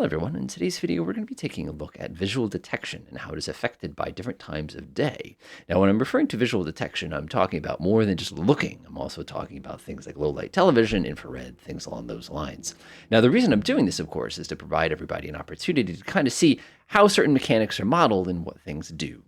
Hello everyone, in today's video we're going to be taking a look at visual detection and how it is affected by different times of day. Now when I'm referring to visual detection, I'm talking about more than just looking. I'm also talking about things like low light television, infrared, things along those lines. Now the reason I'm doing this, of course, is to provide everybody an opportunity to kind of see how certain mechanics are modeled and what things do.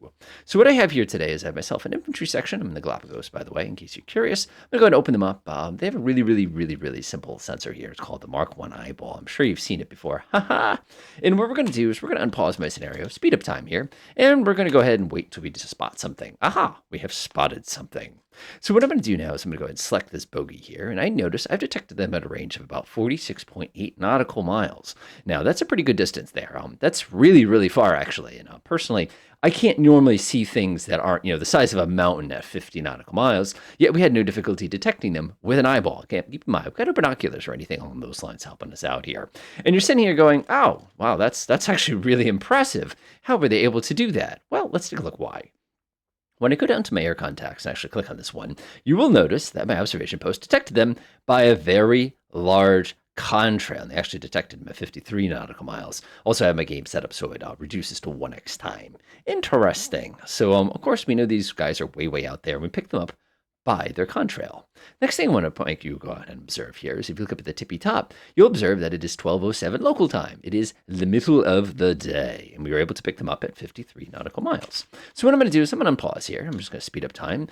So what I have here today is I have myself an infantry section. I'm in the Galapagos, by the way, in case you're curious. I'm going to go ahead and open them up. They have a really simple sensor here. It's called the Mark 1 eyeball. I'm sure you've seen it before. Haha. And what we're going to do is we're going to unpause my scenario, speed up time here, and we're going to go ahead and wait till we just spot something. Aha, we have spotted something. So what I'm going to do now is I'm going to go ahead and select this bogey here, and I notice I've detected them at a range of about 46.8 nautical miles. Now, that's a pretty good distance there. That's really far, actually. And personally, I can't normally see things that aren't, the size of a mountain at 50 nautical miles, yet we had no difficulty detecting them with an eyeball. Okay, keep in mind, we've got no binoculars or anything along those lines helping us out here. And you're sitting here going, oh, wow, that's actually really impressive. How were they able to do that? Well, let's take a look why. When I go down to my air contacts and actually click on this one, you will notice that my observation post detected them by a very large contrail. And they actually detected them at 53 nautical miles. Also, I have my game set up so it reduces to 1x time. Interesting. So, of course, we know these guys are way out there. We picked them up by their contrail. Next thing I want to make you go ahead and observe here is if you look up at the tippy top, you'll observe that it is 12:07 local time. It is the middle of the day, and we were able to pick them up at 53 nautical miles. So what I'm going to do is I'm going to unpause here. I'm just going to speed up time.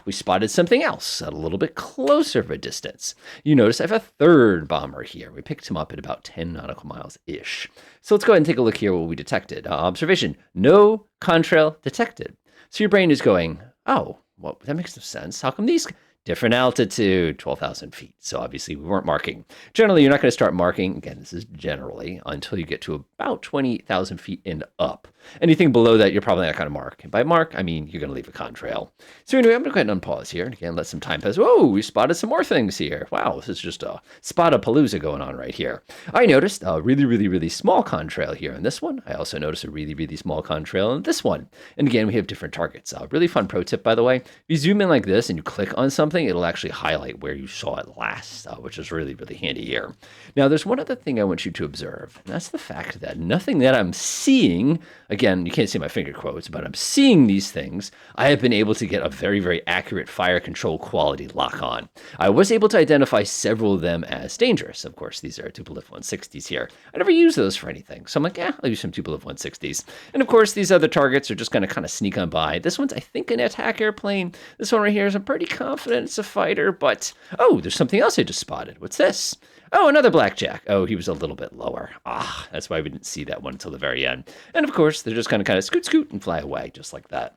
We spotted something else at a little bit closer of a distance. You notice I have a third bomber here. We picked him up at about 10 nautical miles-ish. So let's go ahead and take a look here what we detected. Observation, no contrail detected. So your brain is going, oh, well, that makes no sense. How come these different altitude, 12,000 feet? So obviously we weren't marking. Generally, you're not going to start marking, again, this is generally, until you get to about 20,000 feet and up. Anything below that, you're probably not going to mark. And by mark, I mean you're going to leave a contrail. So anyway, I'm going to go ahead and unpause here. And again, let some time pass. Whoa, we spotted some more things here. Wow, this is just a spot-a-palooza going on right here. I noticed a really small contrail here in this one. I also noticed a really small contrail in this one. And again, we have different targets. Really fun pro tip, by the way. If you zoom in like this and you click on something, it'll actually highlight where you saw it last, which is really handy here. Now, there's one other thing I want you to observe, and that's the fact that nothing that I'm seeing, again, you can't see my finger quotes, but I'm seeing these things, I have been able to get a very accurate fire control quality lock on. I was able to identify several of them as dangerous. Of course, these are Tupolev 160s here. I never use those for anything, so I'm like, I'll use some Tupolev 160s. And of course, these other targets are just going to kind of sneak on by. This one's, I think, an attack airplane. This one right here is, I'm pretty confident it's a fighter, but, oh, there's something else I just spotted. What's this? Oh, another blackjack. Oh, he was a little bit lower. That's why we didn't see that one until the very end. And of course, they're just going to kind of scoot and fly away just like that.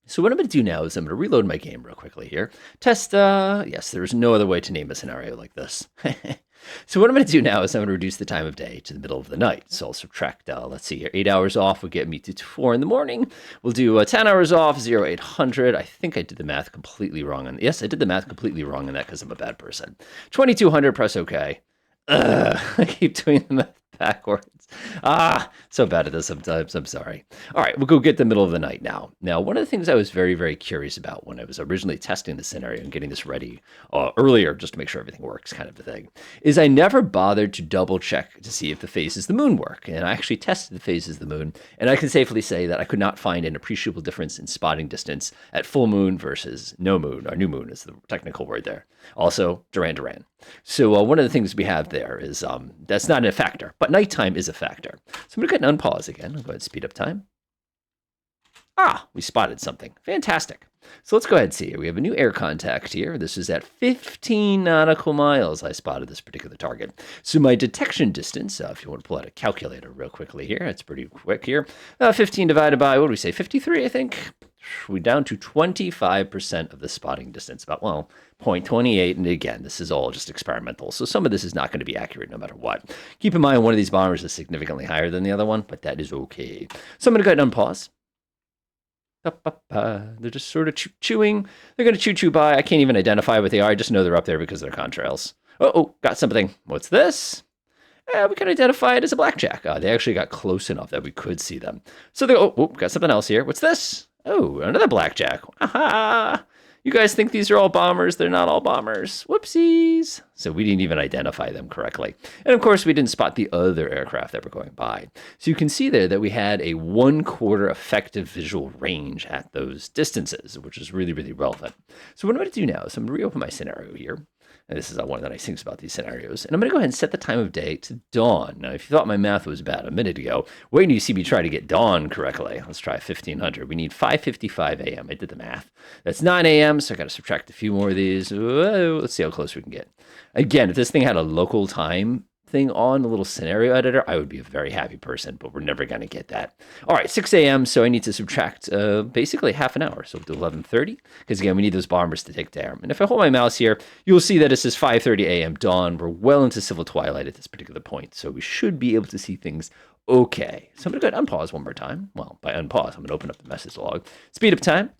So what I'm going to do now is I'm going to reload my game real quickly here. Test, yes, there's no other way to name a scenario like this. So what I'm going to do now is I'm going to reduce the time of day to the middle of the night. So I'll subtract, let's see here, 8 hours off will get me to 4 in the morning. We'll do 10 hours off, 0800. I think I did the math completely wrong. Yes, I did the math completely wrong on that because I'm a bad person. 2200, press OK. I keep doing the math backwards. So bad at this sometimes. I'm sorry. All right, we'll go get the middle of the night now. Now, one of the things I was very curious about when I was originally testing the scenario and getting this ready earlier, just to make sure everything works kind of a thing, is I never bothered to double check to see if the phases of the moon work. And I actually tested the phases of the moon, and I can safely say that I could not find an appreciable difference in spotting distance at full moon versus no moon, or new moon is the technical word there. Also, Duran. So one of the things we have there is that's not a factor, but nighttime is a factor. So I'm going to go ahead and unpause again. I'll go ahead and speed up time. We spotted something. Fantastic. So let's go ahead and see. We have a new air contact here. This is at 15 nautical miles. I spotted this particular target. So my detection distance, if you want to pull out a calculator real quickly here, it's pretty quick here. 15 divided by, what do we say, 53, I think? We're down to 25% of the spotting distance, about, 0.28. And again, this is all just experimental. So some of this is not going to be accurate no matter what. Keep in mind, one of these bombers is significantly higher than the other one, but that is okay. So I'm going to go ahead and unpause. They're just sort of chewing. They're going to chew by. I can't even identify what they are. I just know they're up there because they're contrails. Oh, got something. What's this? We can identify it as a blackjack. They actually got close enough that we could see them. So they got something else here. What's this? Oh, another blackjack. Aha! You guys think these are all bombers. They're not all bombers. Whoopsies. So we didn't even identify them correctly. And of course, we didn't spot the other aircraft that were going by. So you can see there that we had a 1/4 effective visual range at those distances, which is really, really relevant. So what I'm going to do now is I'm going to reopen my scenario here. And this is one of the nice things about these scenarios. And I'm going to go ahead and set the time of day to dawn. Now, if you thought my math was bad a minute ago, wait until you see me try to get dawn correctly. Let's try 1500. We need 5:55 a.m. I did the math. That's 9 a.m., so I got to subtract a few more of these. Whoa, let's see how close we can get. Again, if this thing had a local time thing on, a little scenario editor, I would be a very happy person, but we're never going to get that. All right, 6 a.m., so I need to subtract basically half an hour. So we'll do 11:30, because again, we need those bombers to take down. And if I hold my mouse here, you'll see that it says 5:30 a.m. dawn. We're well into civil twilight at this particular point, so we should be able to see things okay. So I'm going to go ahead and unpause one more time. Well, by unpause, I'm going to open up the message log. Speed up time.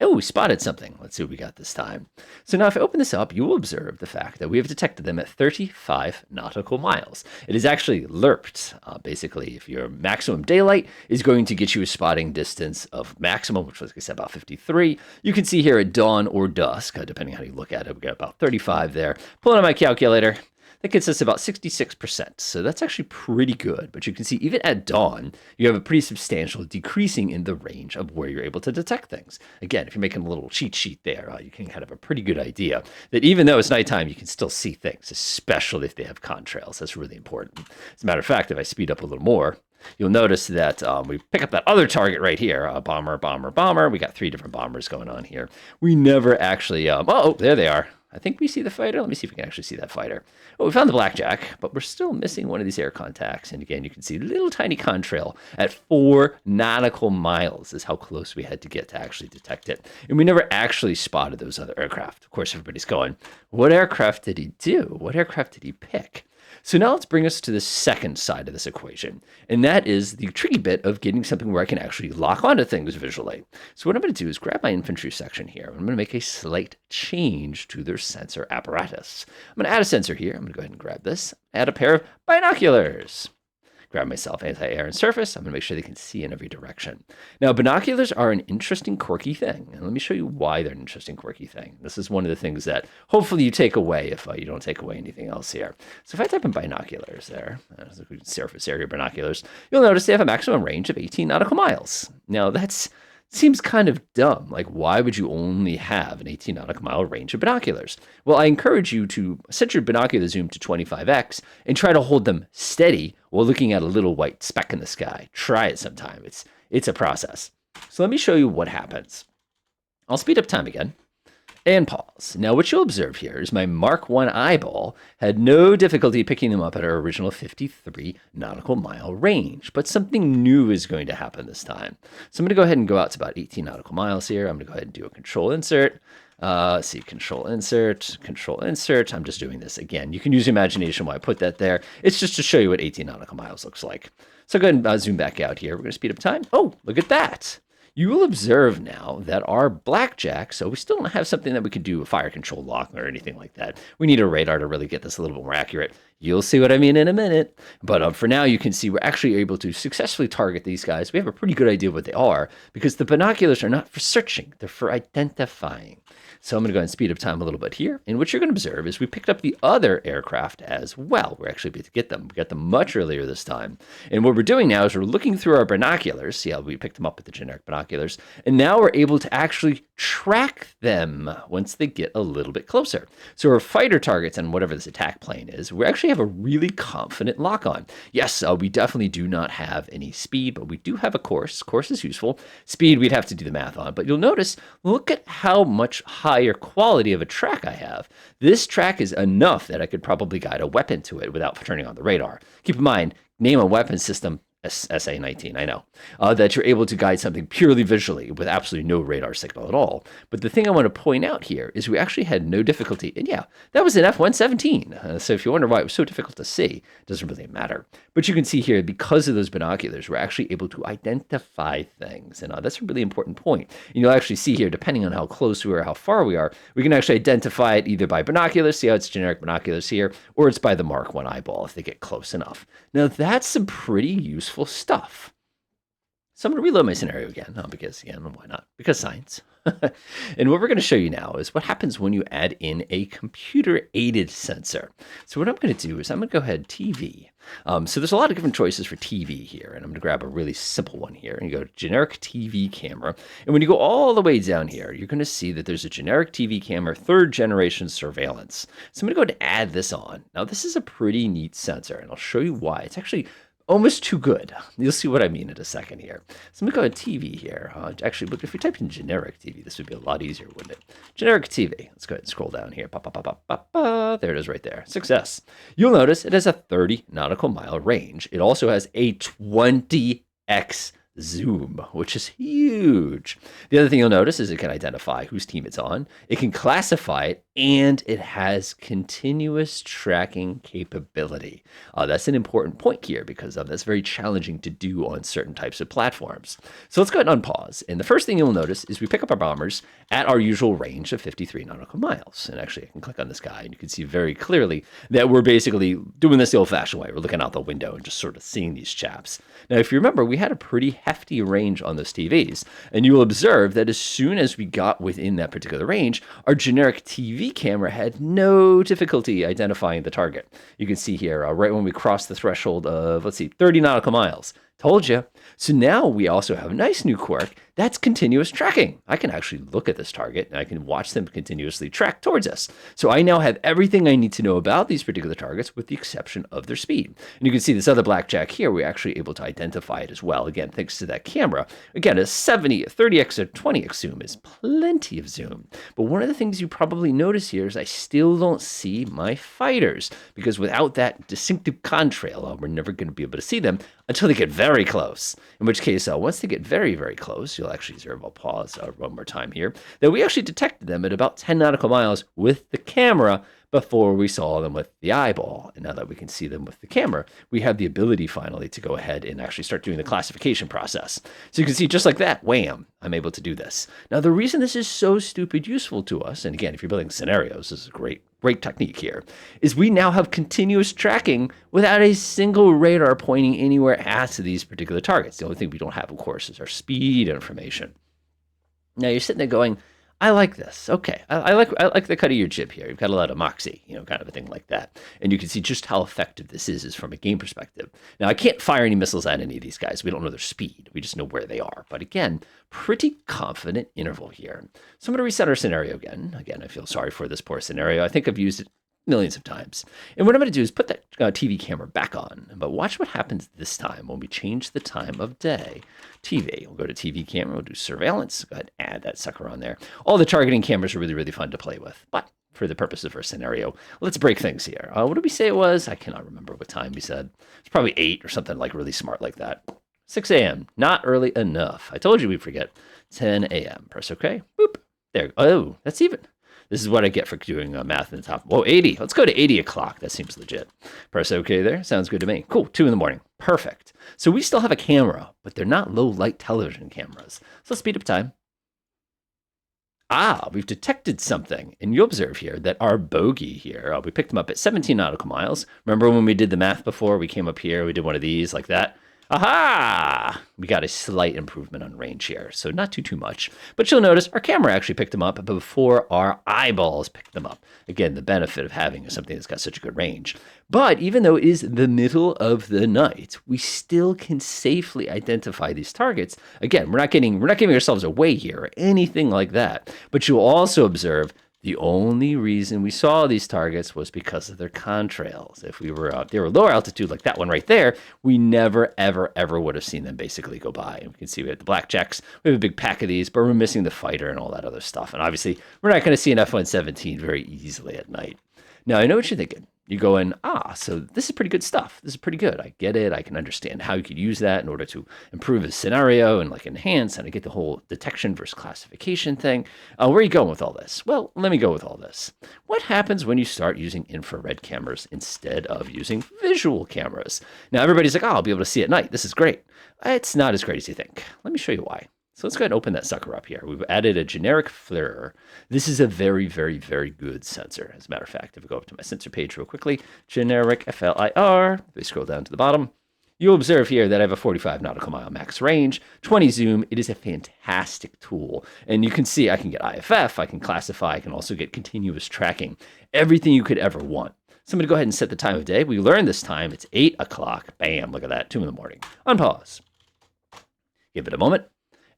Oh, we spotted something. Let's see what we got this time. So now if I open this up, you will observe the fact that we have detected them at 35 nautical miles. It is actually lerped. Basically, if your maximum daylight is going to get you a spotting distance of maximum, which was, like I said, about 53. You can see here at dawn or dusk, depending on how you look at it, we got about 35 there. Pulling out my calculator. That gets us about 66%. So that's actually pretty good. But you can see even at dawn, you have a pretty substantial decreasing in the range of where you're able to detect things. Again, if you're making a little cheat sheet there, you can kind of have a pretty good idea that even though it's nighttime, you can still see things, especially if they have contrails. That's really important. As a matter of fact, if I speed up a little more, you'll notice that we pick up that other target right here, bomber, bomber, bomber. We got 3 different bombers going on here. We never actually, oh, there they are. I think we see the fighter. Let me see if we can actually see that fighter. Oh, we found the blackjack, but we're still missing one of these air contacts. And again, you can see little tiny contrail at 4 nautical miles is how close we had to get to actually detect it. And we never actually spotted those other aircraft. Of course, everybody's going, what aircraft did he do? What aircraft did he pick? So now let's bring us to the second side of this equation, and that is the tricky bit of getting something where I can actually lock onto things visually. So what I'm going to do is grab my infantry section here. I'm going to make a slight change to their sensor apparatus. I'm going to add a sensor here. I'm going to go ahead and grab this, add a pair of binoculars. Grab myself anti-air and surface. I'm going to make sure they can see in every direction. Now, binoculars are an interesting, quirky thing. And let me show you why they're an interesting, quirky thing. This is one of the things that hopefully you take away if you don't take away anything else here. So if I type in binoculars there, surface area binoculars, you'll notice they have a maximum range of 18 nautical miles. Now, that's seems kind of dumb. Like, why would you only have an 18 nautical mile range of binoculars? Well, I encourage you to set your binocular zoom to 25x and try to hold them steady while looking at a little white speck in the sky. Try it sometime. It's a process. So let me show you what happens. I'll speed up time again and pause. Now, what you'll observe here is my Mark I eyeball had no difficulty picking them up at our original 53 nautical mile range, but something new is going to happen this time. So I'm going to go ahead and go out to about 18 nautical miles here. I'm going to go ahead and do a control insert. Control insert, control insert. I'm just doing this again. You can use imagination while I put that there. It's just to show you what 18 nautical miles looks like. So go ahead and zoom back out here. We're going to speed up time. Oh, look at that. You will observe now that our blackjack, so we still don't have something that we could do a fire control lock or anything like that. We need a radar to really get this a little bit more accurate. You'll see what I mean in a minute. But for now, you can see we're actually able to successfully target these guys. We have a pretty good idea of what they are because the binoculars are not for searching. They're for identifying. So I'm going to go ahead and speed up time a little bit here. And what you're going to observe is we picked up the other aircraft as well. We're actually able to get them. We got them much earlier this time. And what we're doing now is we're looking through our binoculars. See how we picked them up with the generic binoculars. And now we're able to actually track them once they get a little bit closer. So our fighter targets and whatever this attack plane is, we actually have a really confident lock on. Yes, we definitely do not have any speed, but we do have a course. Course is useful. Speed, we'd have to do the math on. But you'll notice, look at how much higher quality of a track I have. This track is enough that I could probably guide a weapon to it without turning on the radar. Keep in mind, name a weapon system, SA-19, I know, that you're able to guide something purely visually with absolutely no radar signal at all. But the thing I want to point out here is we actually had no difficulty. And yeah, that was an F-117. So if you wonder why it was so difficult to see, it doesn't really matter. But you can see here, because of those binoculars, we're actually able to identify things. And that's a really important point. And you'll actually see here, depending on how close we are, how far we are, we can actually identify it either by binoculars, see how it's generic binoculars here, or it's by the Mark I eyeball if they get close enough. Now, that's some pretty useful stuff. So I'm going to reload my scenario again, because, again, why not? Because science. And what we're going to show you now is what happens when you add in a computer-aided sensor. So what I'm going to do is I'm going to go ahead TV. So there's a lot of different choices for TV here, and I'm going to grab a really simple one here, and you go to generic TV camera. And when you go all the way down here, you're going to see that there's a generic TV camera, 3rd generation surveillance. So I'm going to go ahead and add this on. Now this is a pretty neat sensor, and I'll show you why. It's actually almost too good. You'll see what I mean in a second here. So I'm going to go to TV here. Actually, but if we type in generic TV, this would be a lot easier, wouldn't it? Generic TV. Let's go ahead and scroll down here. There it is right there. Success. You'll notice it has a 30 nautical mile range. It also has a 20x zoom, which is huge. The other thing you'll notice is it can identify whose team it's on. It can classify it, and it has continuous tracking capability. That's an important point here because that's very challenging to do on certain types of platforms. So let's go ahead and unpause. And the first thing you'll notice is we pick up our bombers at our usual range of 53 nautical miles. And actually, I can click on this guy, and you can see very clearly that we're basically doing this the old-fashioned way. We're looking out the window and just sort of seeing these chaps. Now, if you remember, we had a pretty hefty range on those TVs, and you will observe that as soon as we got within that particular range, our generic TV camera had no difficulty identifying the target. You can see here, right when we crossed the threshold of, 30 nautical miles. Told you. So now we also have a nice new quirk. That's continuous tracking. I can actually look at this target and I can watch them continuously track towards us. So I now have everything I need to know about these particular targets with the exception of their speed. And you can see this other blackjack here, we're actually able to identify it as well. Again, thanks to that camera. Again, a 70, 30x or 20x zoom is plenty of zoom. But one of the things you probably notice here is I still don't see my fighters because without that distinctive contrail, we're never going to be able to see them until they get very close. In which case, once they get very, very close, you'll actually observe, I'll pause one more time here, that we actually detected them at about 10 nautical miles with the camera before we saw them with the eyeball. And now that we can see them with the camera, we have the ability finally to go ahead and actually start doing the classification process. So you can see just like that, wham, I'm able to do this. Now, the reason this is so stupid useful to us, and again, if you're building scenarios, this is a great technique here, is we now have continuous tracking without a single radar pointing anywhere at these particular targets. The only thing we don't have, of course, is our speed information. Now you're sitting there going, I like this. Okay, I like the cut of your jib here. You've got a lot of moxie, kind of a thing like that. And you can see just how effective this is from a game perspective. Now, I can't fire any missiles at any of these guys. We don't know their speed. We just know where they are. But again, pretty confident interval here. So I'm going to reset our scenario again. Again, I feel sorry for this poor scenario. I think I've used it millions of times. And what I'm going to do is put that TV camera back on. But watch what happens this time when we change the time of day. TV, we'll go to TV camera, we'll do surveillance. Go ahead and add that sucker on there. All the targeting cameras are really, really fun to play with. But for the purposes of our scenario, let's break things here. What did we say it was? I cannot remember what time we said. It's probably 8 or something like really smart like that. 6 a.m., not early enough. I told you we'd forget. 10 a.m. Press OK. Boop. There. Oh, that's even. This is what I get for doing math in the top. Whoa, 80. Let's go to 80 o'clock. That seems legit. Press OK there. Sounds good to me. Cool. 2 in the morning. Perfect. So we still have a camera, but they're not low light television cameras. So let's speed up time. We've detected something. And you'll observe here that our bogey here, we picked them up at 17 nautical miles. Remember when we did the math before? We came up here, we did one of these like that. Aha! We got a slight improvement on range here, so not too much. But you'll notice our camera actually picked them up before our eyeballs picked them up. Again, the benefit of having something that's got such a good range. But even though it is the middle of the night, we still can safely identify these targets. Again, we're not giving ourselves away here or anything like that. But you'll also observe the only reason we saw these targets was because of their contrails. If they were lower altitude like that one right there, we never, ever, ever would have seen them basically go by. And we can see we have the blackjacks. We have a big pack of these, but we're missing the fighter and all that other stuff. And obviously, we're not going to see an F-117 very easily at night. Now, I know what you're thinking. You're going, so this is pretty good stuff. This is pretty good. I get it. I can understand how you could use that in order to improve the scenario and enhance and I get the whole detection versus classification thing. Where are you going with all this? Well, let me go with all this. What happens when you start using infrared cameras instead of using visual cameras? Now, everybody's like, I'll be able to see at night. This is great. It's not as great as you think. Let me show you why. So let's go ahead and open that sucker up here. We've added a generic FLIR. This is a very, very, very good sensor. As a matter of fact, if we go up to my sensor page real quickly, generic FLIR, we scroll down to the bottom, You'll observe here that I have a 45 nautical mile max range, 20 zoom. It is a fantastic tool. And you can see I can get IFF, I can classify, I can also get continuous tracking, everything you could ever want. So I'm going to go ahead and set the time of day. We learned this time. It's 8 o'clock. Bam, look at that, 2 in the morning. Unpause. Give it a moment.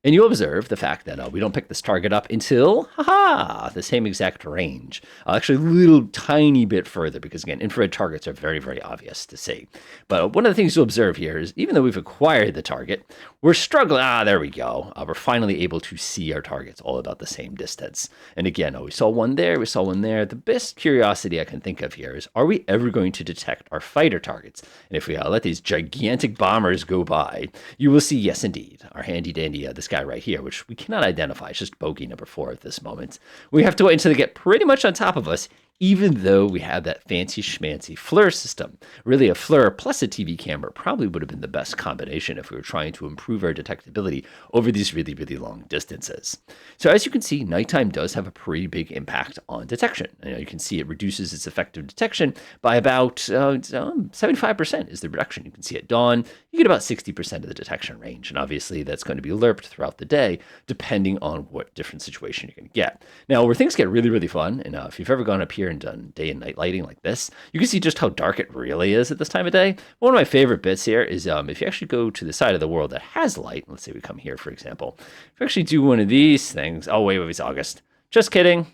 And you'll observe the fact that we don't pick this target up until, the same exact range. Actually, a little tiny bit further, because again, infrared targets are very, very obvious to see. But one of the things you'll observe here is even though we've acquired the target, we're struggling. There we go. We're finally able to see our targets all about the same distance. And again, we saw one there, we saw one there. The best curiosity I can think of here is, are we ever going to detect our fighter targets? And if we let these gigantic bombers go by, you will see, yes, indeed, our handy dandy, this guy right here, which we cannot identify. It's just bogey number 4 at this moment. We have to wait until they get pretty much on top of us, even though we have that fancy schmancy FLIR system. Really, a FLIR plus a TV camera probably would have been the best combination if we were trying to improve our detectability over these really, really long distances. So as you can see, nighttime does have a pretty big impact on detection. You can see it reduces its effective detection by about 75% is the reduction. You can see at dawn, you get about 60% of the detection range. And obviously, that's going to be lerped throughout the day, depending on what different situation you're going to get. Now, where things get really, really fun, and if you've ever gone up here and done day and night lighting like this, you can see just how dark it really is at this time of day. One of my favorite bits here is if you actually go to the side of the world that has light, let's say we come here, for example, if you actually do one of these things, wait, it's August. Just kidding.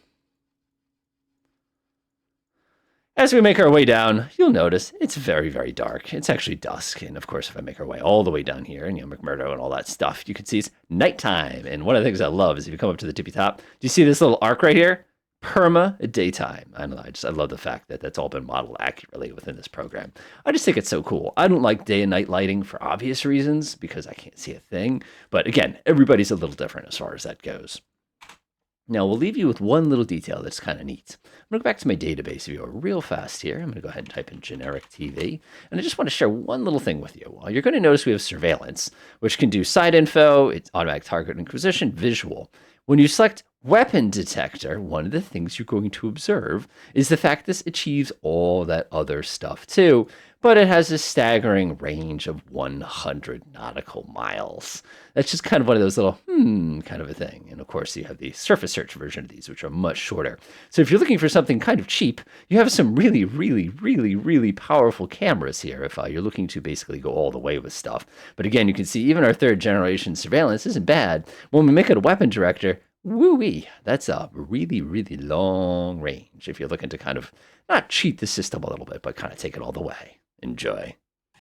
As we make our way down, you'll notice it's very, very dark. It's actually dusk. And of course, if I make our way all the way down here and McMurdo and all that stuff, you can see it's nighttime. And one of the things I love is if you come up to the tippy top, do you see this little arc right here? Perma daytime. I don't know. I love the fact that that's all been modeled accurately within this program. I just think it's so cool. I don't like day and night lighting for obvious reasons because I can't see a thing. But again, everybody's a little different as far as that goes. Now, we'll leave you with one little detail that's kind of neat. I'm going to go back to my database viewer real fast here. I'm going to go ahead and type in generic TV. And I just want to share one little thing with you. You're going to notice we have surveillance, which can do side info, it's automatic target acquisition, visual. When you select weapon detector, one of the things you're going to observe is the fact this achieves all that other stuff too, but it has a staggering range of 100 nautical miles. That's just kind of one of those little, kind of a thing. And of course, you have the surface search version of these, which are much shorter. So if you're looking for something kind of cheap, you have some really, really, really, really powerful cameras here if you're looking to basically go all the way with stuff. But again, you can see even our 3rd generation surveillance isn't bad. When we make it a weapon director, woo-wee, that's a really, really long range if you're looking to kind of not cheat the system a little bit, but kind of take it all the way. Enjoy.